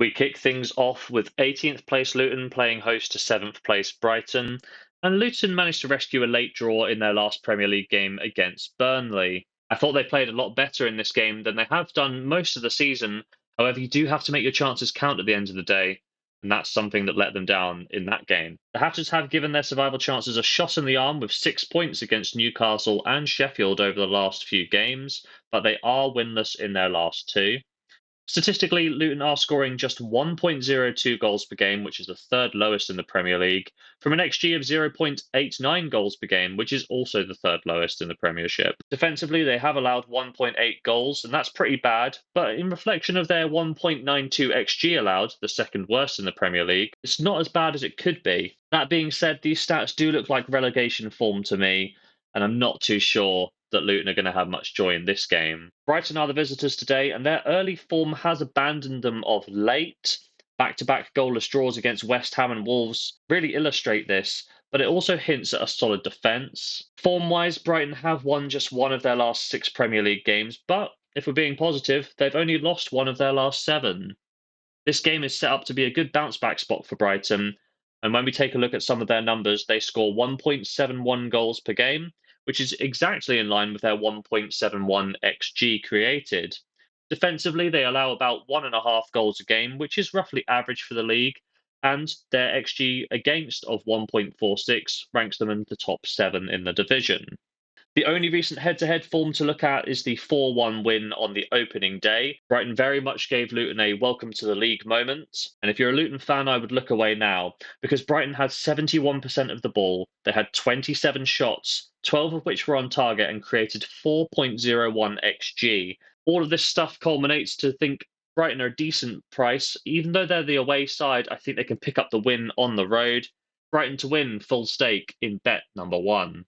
We kick things off with 18th place Luton playing host to 7th place Brighton, and Luton managed to rescue a late draw in their last Premier League game against Burnley. I thought they played a lot better in this game than they have done most of the season. However, you do have to make your chances count at the end of the day, and that's something that let them down in that game. The Hatters have given their survival chances a shot in the arm with 6 points against Newcastle and Sheffield over the last few games, but they are winless in their last two. Statistically, Luton are scoring just 1.02 goals per game, which is the third lowest in the Premier League, from an XG of 0.89 goals per game, which is also the third lowest in the Premiership. Defensively, they have allowed 1.8 goals, and that's pretty bad, but in reflection of their 1.92 XG allowed, the second worst in the Premier League, it's not as bad as it could be. That being said, these stats do look like relegation form to me, and I'm not too sure that Luton are going to have much joy in this game. Brighton are the visitors today, and their early form has abandoned them of late. Back-to-back goalless draws against West Ham and Wolves really illustrate this, but it also hints at a solid defence. Form-wise, Brighton have won just one of their last 6 Premier League games, but if we're being positive, they've only lost one of their last 7. This game is set up to be a good bounce-back spot for Brighton, and when we take a look at some of their numbers, they score 1.71 goals per game, which is exactly in line with their 1.71 xG created. Defensively, they allow about 1.5 goals a game, which is roughly average for the league, and their xG against of 1.46 ranks them in the top 7 in the division. The only recent head-to-head form to look at is the 4-1 win on the opening day. Brighton very much gave Luton a welcome to the league moment. And if you're a Luton fan, I would look away now, because Brighton had 71% of the ball. They had 27 shots, 12 of which were on target, and created 4.01 XG. All of this stuff culminates to think Brighton are a decent price. Even though they're the away side, I think they can pick up the win on the road. Brighton to win, full stake in bet number 1.